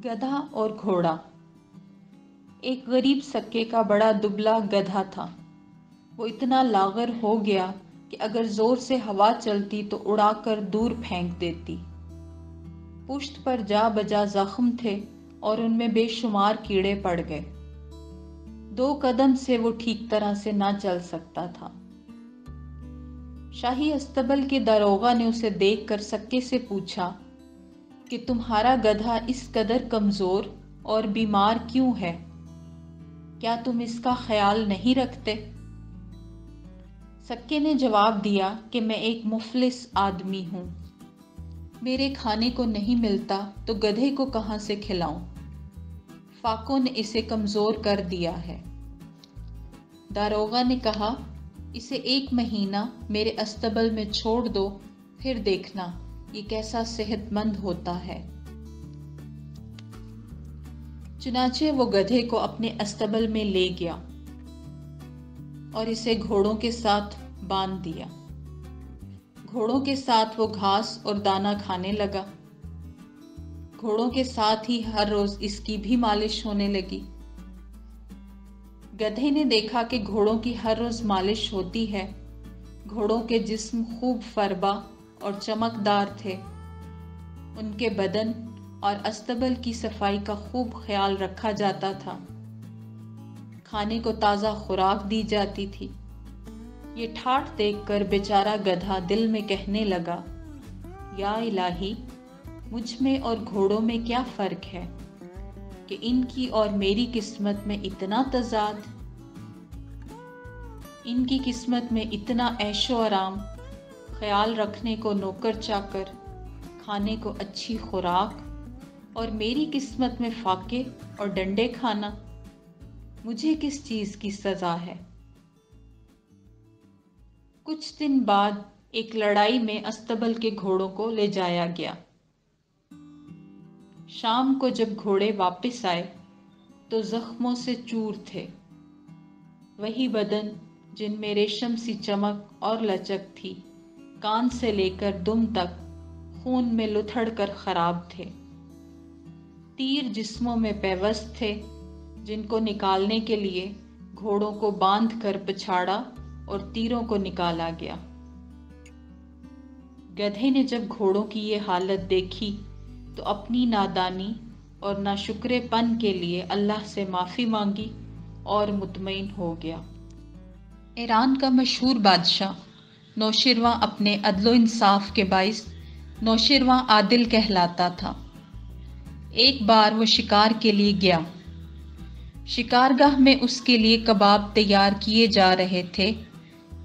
گدھا اور گھوڑا۔ ایک غریب سکے کا بڑا دبلا گدھا تھا۔ وہ اتنا لاغر ہو گیا کہ اگر زور سے ہوا چلتی تو اڑا کر دور پھینک دیتی۔ پشت پر جا بجا زخم تھے اور ان میں بے شمار کیڑے پڑ گئے۔ 2 قدم سے وہ ٹھیک طرح سے نہ چل سکتا تھا۔ شاہی استبل کے داروغہ نے اسے دیکھ کر سکے سے پوچھا کہ تمہارا گدھا اس قدر کمزور اور بیمار کیوں ہے؟ کیا تم اس کا خیال نہیں رکھتے؟ سکے نے جواب دیا کہ میں ایک مفلس آدمی ہوں۔ میرے کھانے کو نہیں ملتا تو گدھے کو کہاں سے کھلاؤں؟ فاقوں نے اسے کمزور کر دیا ہے۔ داروغہ نے کہا، اسے 1 مہینہ میرے استبل میں چھوڑ دو، پھر دیکھنا یہ کیسا صحت مند ہوتا ہے۔ چنانچہ وہ گدھے کو اپنے استبل میں لے گیا اور اسے گھوڑوں کے ساتھ باندھ دیا۔ گھوڑوں کے ساتھ وہ گھاس اور دانہ کھانے لگا۔ گھوڑوں کے ساتھ ہی ہر روز اس کی بھی مالش ہونے لگی۔ گدھے نے دیکھا کہ گھوڑوں کی ہر روز مالش ہوتی ہے۔ گھوڑوں کے جسم خوب فربا اور چمکدار تھے۔ ان کے بدن اور استبل کی صفائی کا خوب خیال رکھا جاتا تھا۔ کھانے کو تازہ خوراک دی جاتی تھی۔ یہ ٹھاٹھ دیکھ کر بیچارہ گدھا دل میں کہنے لگا، یا الہی، مجھ میں اور گھوڑوں میں کیا فرق ہے کہ ان کی اور میری قسمت میں اتنا تضاد؟ ان کی قسمت میں اتنا عیش و آرام، خیال رکھنے کو نوکر چاکر، کھانے کو اچھی خوراک، اور میری قسمت میں فاقے اور ڈنڈے کھانا۔ مجھے کس چیز کی سزا ہے؟ کچھ دن بعد ایک لڑائی میں استبل کے گھوڑوں کو لے جایا گیا۔ شام کو جب گھوڑے واپس آئے تو زخموں سے چور تھے۔ وہی بدن جن میں ریشم سی چمک اور لچک تھی، کان سے لے کر دم تک خون میں لتھڑ کر خراب تھے۔ تیر جسموں میں پیوست تھے، جن کو نکالنے کے لیے گھوڑوں کو باندھ کر پچھاڑا اور تیروں کو نکالا گیا۔ گدھے نے جب گھوڑوں کی یہ حالت دیکھی تو اپنی نادانی اور ناشکرے پن کے لیے اللہ سے معافی مانگی اور مطمئن ہو گیا۔ ایران کا مشہور بادشاہ نوشرواں اپنے عدل و انصاف کے باعث نوشرواں عادل کہلاتا تھا۔ ایک بار وہ شکار کے لیے گیا۔ شکارگاہ میں اس کے لیے کباب تیار کیے جا رہے تھے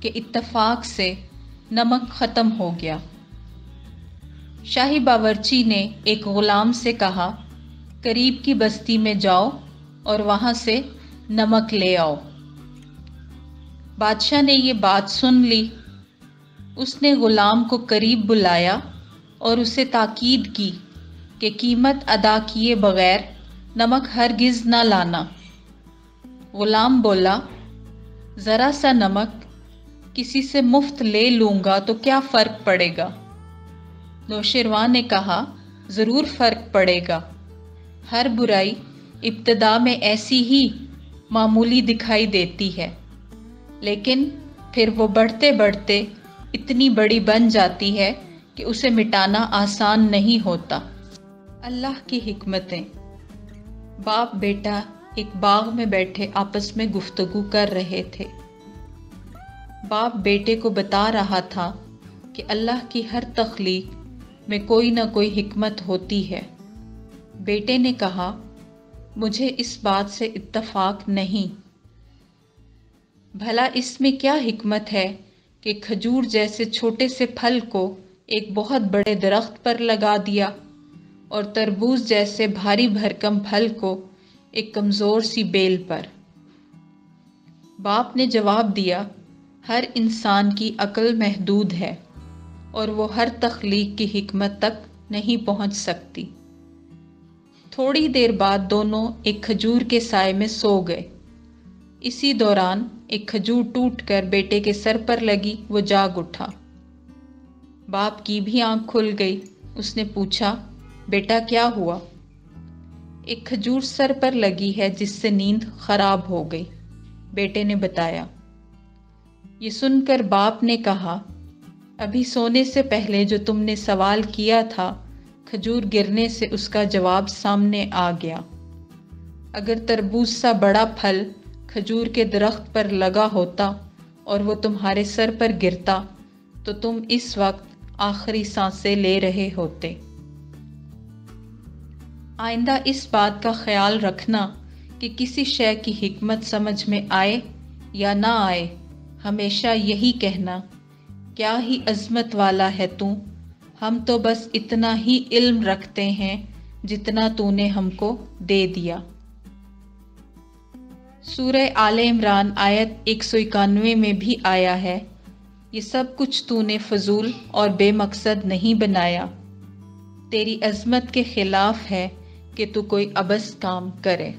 کہ اتفاق سے نمک ختم ہو گیا۔ شاہی باورچی نے ایک غلام سے کہا، قریب کی بستی میں جاؤ اور وہاں سے نمک لے آؤ۔ بادشاہ نے یہ بات سن لی۔ اس نے غلام کو قریب بلایا اور اسے تاکید کی کہ قیمت ادا کیے بغیر نمک ہرگز نہ لانا۔ غلام بولا، ذرا سا نمک کسی سے مفت لے لوں گا تو کیا فرق پڑے گا؟ نوشرواں نے کہا، ضرور فرق پڑے گا۔ ہر برائی ابتدا میں ایسی ہی معمولی دکھائی دیتی ہے، لیکن پھر وہ بڑھتے بڑھتے اتنی بڑی بن جاتی ہے کہ اسے مٹانا آسان نہیں ہوتا۔ اللہ کی حکمتیں۔ باپ بیٹا ایک باغ میں بیٹھے آپس میں گفتگو کر رہے تھے۔ باپ بیٹے کو بتا رہا تھا کہ اللہ کی ہر تخلیق میں کوئی نہ کوئی حکمت ہوتی ہے۔ بیٹے نے کہا، مجھے اس بات سے اتفاق نہیں۔ بھلا اس میں کیا حکمت ہے کہ کھجور جیسے چھوٹے سے پھل کو ایک بہت بڑے درخت پر لگا دیا اور تربوز جیسے بھاری بھرکم پھل کو ایک کمزور سی بیل پر؟ باپ نے جواب دیا، ہر انسان کی عقل محدود ہے اور وہ ہر تخلیق کی حکمت تک نہیں پہنچ سکتی۔ تھوڑی دیر بعد دونوں ایک کھجور کے سائے میں سو گئے۔ اسی دوران ایک کھجور ٹوٹ کر بیٹے کے سر پر لگی، وہ جاگ اٹھا۔ باپ کی بھی آنکھ کھل گئی۔ اس نے پوچھا، بیٹا کیا ہوا؟ ایک کھجور سر پر لگی ہے جس سے نیند خراب ہو گئی، بیٹے نے بتایا۔ یہ سن کر باپ نے کہا، ابھی سونے سے پہلے جو تم نے سوال کیا تھا، کھجور گرنے سے اس کا جواب سامنے آ گیا۔ اگر تربوز سا بڑا پھل کھجور کے درخت پر لگا ہوتا اور وہ تمہارے سر پر گرتا تو تم اس وقت آخری سانسیں لے رہے ہوتے۔ آئندہ اس بات کا خیال رکھنا کہ کسی شے کی حکمت سمجھ میں آئے یا نہ آئے، ہمیشہ یہی کہنا، کیا ہی عظمت والا ہے تو، ہم تو بس اتنا ہی علم رکھتے ہیں جتنا تو نے ہم کو دے دیا۔ سورہ آل عمران آیت 191 میں بھی آیا ہے، یہ سب کچھ تو نے فضول اور بے مقصد نہیں بنایا، تیری عظمت کے خلاف ہے کہ تو کوئی عبث کام کرے۔